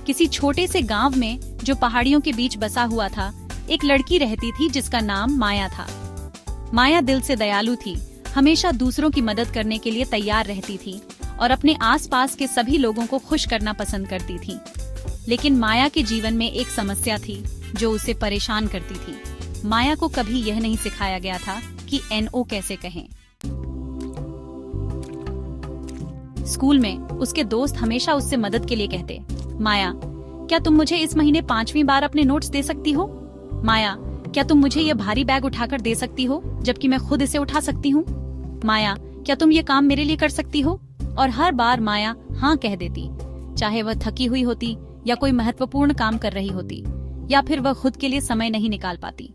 किसी छोटे से गांव में जो पहाड़ियों के बीच बसा हुआ था, एक लड़की रहती थी जिसका नाम माया था। माया दिल से दयालु थी, हमेशा दूसरों की मदद करने के लिए तैयार रहती थी और अपने आसपास के सभी लोगों को खुश करना पसंद करती थी। लेकिन माया के जीवन में एक समस्या थी जो उसे परेशान करती थी। माया को कभी यह नहीं सिखाया गया था कि NO कैसे कहें। स्कूल में उसके दोस्त हमेशा उससे मदद के लिए कहते, माया, क्या तुम मुझे इस महीने 5वीं बार अपने नोट्स दे सकती हो? माया, क्या तुम मुझे यह भारी बैग उठाकर दे सकती हो जबकि मैं खुद इसे उठा सकती हूँ? माया, क्या तुम ये काम मेरे लिए कर सकती हो? और हर बार माया हाँ कह देती, चाहे वह थकी हुई होती या कोई महत्वपूर्ण काम कर रही होती या फिर वह खुद के लिए समय नहीं निकाल पाती।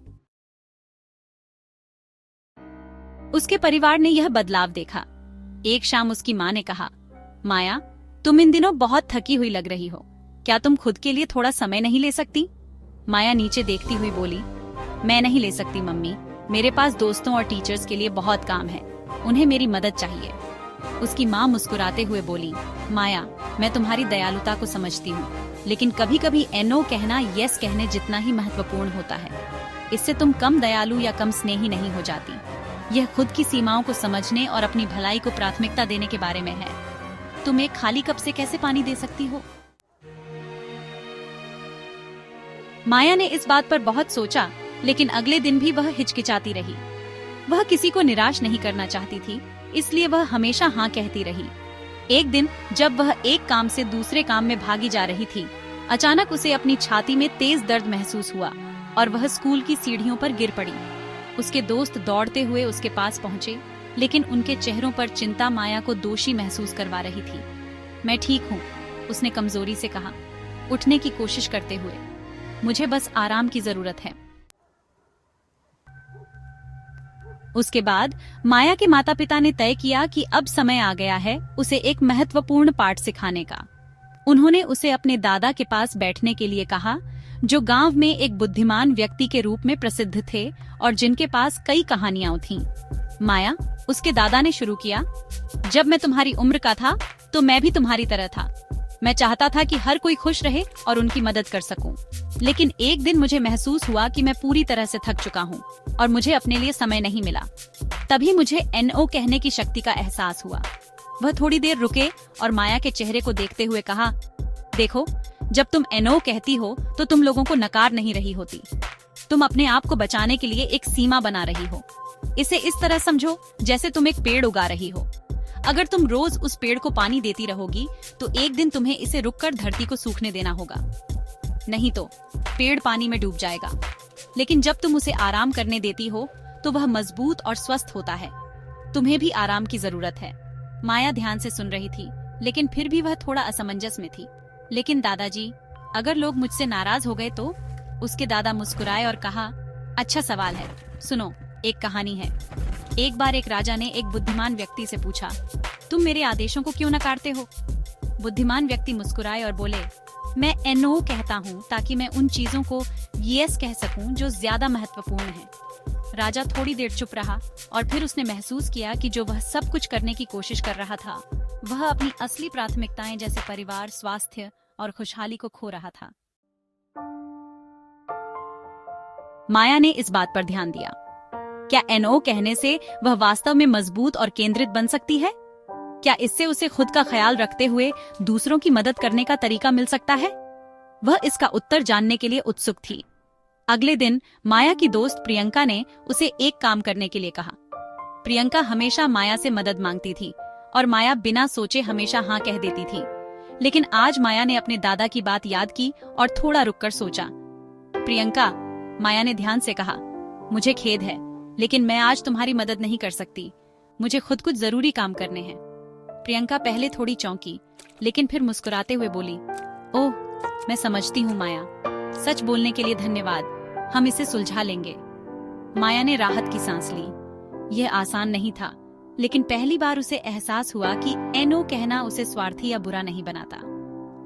उसके परिवार ने यह बदलाव देखा। एक शाम उसकी माँ ने कहा, माया, तुम इन दिनों बहुत थकी हुई लग रही हो, क्या तुम खुद के लिए थोड़ा समय नहीं ले सकती? माया नीचे देखती हुई बोली, मैं नहीं ले सकती मम्मी, मेरे पास दोस्तों और टीचर्स के लिए बहुत काम है, उन्हें मेरी मदद चाहिए। उसकी माँ मुस्कुराते हुए बोली, माया, मैं तुम्हारी दयालुता को समझती हूँ, लेकिन कभी कभी NO कहना यस कहने जितना ही महत्वपूर्ण होता है। इससे तुम कम दयालु या कम स्नेही नहीं हो जाती। यह खुद की सीमाओं को समझने और अपनी भलाई को प्राथमिकता देने के बारे में है। तुम एक खाली कप से कैसे पानी दे सकती हो? माया ने इस बात पर बहुत सोचा, लेकिन अगले दिन भी वह हिचकिचाती रही। वह किसी को निराश नहीं करना चाहती थी, इसलिए वह हमेशा हाँ कहती रही। एक दिन जब वह एक काम से दूसरे काम में भागी जा रही थी, अचानक उसे अपनी छाती में तेज दर्द महसूस हुआ और वह स्कूल की सीढ़ियों पर गिर पड़ी। उसके दोस्त दौड़ते हुए उसके पास पहुंचे, लेकिन उनके चेहरों पर चिंता माया को दोषी महसूस करवा रही थी। मैं ठीक हूँ, उसने कमजोरी से कहा, उठने की कोशिश करते हुए। मुझे बस आराम की जरूरत है। उसके बाद माया के माता पिता ने तय किया कि अब समय आ गया है उसे एक महत्वपूर्ण पाठ सिखाने का। उन्होंने उसे अपने दादा के पास बैठने के लिए कहा, जो गांव में एक बुद्धिमान व्यक्ति के रूप में प्रसिद्ध थे और जिनके पास कई कहानियां थीं। माया, उसके दादा ने शुरू किया, जब मैं तुम्हारी उम्र का था तो मैं भी तुम्हारी तरह था। मैं चाहता था कि हर कोई खुश रहे और उनकी मदद कर सकूं। लेकिन एक दिन मुझे महसूस हुआ कि मैं पूरी तरह से थक चुका हूं और मुझे अपने लिए समय नहीं मिला। तभी मुझे NO कहने की शक्ति का एहसास हुआ। वह थोड़ी देर रुके और माया के चेहरे को देखते हुए कहा, देखो, जब तुम NO कहती हो तो तुम लोगों को नकार नहीं रही होती। तुम अपने आप को बचाने के लिए एक सीमा बना रही हो। इसे इस तरह समझो जैसे तुम एक पेड़ उगा रही हो। अगर तुम रोज उस पेड़ को पानी देती रहोगी तो एक दिन तुम्हें इसे रुककर धरती को सूखने देना होगा, नहीं तो पेड़ पानी में डूब जाएगा। लेकिन जब तुम उसे आराम करने देती हो तो वह मजबूत और स्वस्थ होता है। तुम्हें भी आराम की जरूरत है। माया ध्यान से सुन रही थी, लेकिन फिर भी वह थोड़ा असमंजस में थी। लेकिन दादाजी, अगर लोग मुझसे नाराज हो गए तो? उसके दादा मुस्कुराए और कहा, अच्छा सवाल है, सुनो, एक कहानी है। एक बार एक राजा ने एक बुद्धिमान व्यक्ति से पूछा, तुम मेरे आदेशों को क्यों नकारते हो? बुद्धिमान व्यक्ति मुस्कुराए और बोले, मैं NO कहता हूँ ताकि मैं उन चीजों को यस कह सकूं जो ज्यादा महत्वपूर्ण है। राजा थोड़ी देर चुप रहा और फिर उसने महसूस किया कि जो वह सब कुछ करने की कोशिश कर रहा था, वह अपनी असली प्राथमिकताएं जैसे परिवार, स्वास्थ्य और खुशहाली को खो रहा था। माया ने इस बात पर ध्यान दिया। क्या NO कहने से वह वास्तव में मजबूत और केंद्रित बन सकती है? क्या इससे उसे खुद का ख्याल रखते हुए दूसरों की मदद करने का तरीका मिल सकता है? वह इसका उत्तर जानने के लिए उत्सुक थी। अगले दिन माया की दोस्त प्रियंका ने उसे एक काम करने के लिए कहा। प्रियंका हमेशा माया से मदद मांगती थी और माया बिना सोचे हमेशा हाँ कह देती थी। लेकिन आज माया ने अपने दादा की बात याद की और थोड़ा रुककर सोचा। प्रियंका, माया ने ध्यान से कहा, मुझे खेद है, लेकिन मैं आज तुम्हारी मदद नहीं कर सकती। मुझे खुद कुछ जरूरी काम करने हैं। प्रियंका पहले थोड़ी चौंकी, लेकिन फिर मुस्कुराते हुए बोली, ओह, मैं समझती हूँ माया, सच बोलने के लिए धन्यवाद, हम इसे सुलझा लेंगे। माया ने राहत की सांस ली। यह आसान नहीं था, लेकिन पहली बार उसे एहसास हुआ कि NO कहना उसे स्वार्थी या बुरा नहीं बनाता।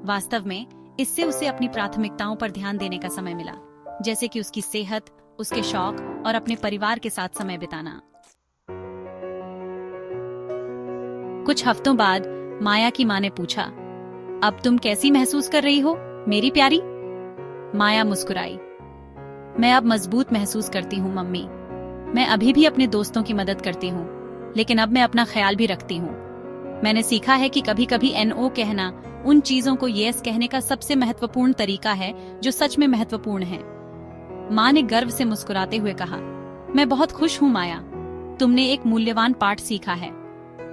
वास्तव में इससे उसे अपनी प्राथमिकताओं पर ध्यान देने का समय मिला, जैसे कि उसकी सेहत, उसके शौक और अपने परिवार के साथ समय बिताना। कुछ हफ्तों बाद माया की माँ ने पूछा, अब तुम कैसी महसूस कर रही हो? मेरी प्यारी। माया मुस्कुराई। मैं अब मजबूत महसूस करती हूँ मम्मी। मैं अभी भी अपने दोस्तों की मदद करती हूँ, लेकिन अब मैं अपना ख्याल भी रखती हूँ। मैंने सीखा है कि कभी कभी नो कहना उन चीजों को यस कहने का सबसे महत्वपूर्ण तरीका है जो सच में महत्वपूर्ण है। माँ ने गर्व से मुस्कुराते हुए कहा, मैं बहुत खुश हूँ माया। तुमने एक मूल्यवान पाठ सीखा है।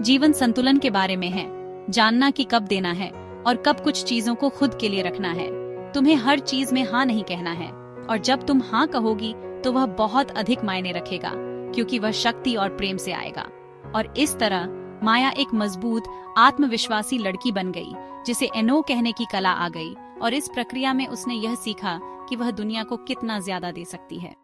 जीवन संतुलन के बारे में है, जानना कि कब देना है और कब कुछ चीजों को खुद के लिए रखना है। तुम्हें हर चीज में हाँ नहीं कहना है, और जब तुम हाँ कहोगी तो वह बहुत अधिक मायने रखेगा, क्योंकि वह शक्ति और प्रेम से आएगा। और इस तरह माया एक मजबूत, आत्मविश्वासी लड़की बन गई, जिसे नो कहने की कला आ गई, और इस प्रक्रिया में उसने यह सीखा कि वह दुनिया को कितना ज्यादा दे सकती है।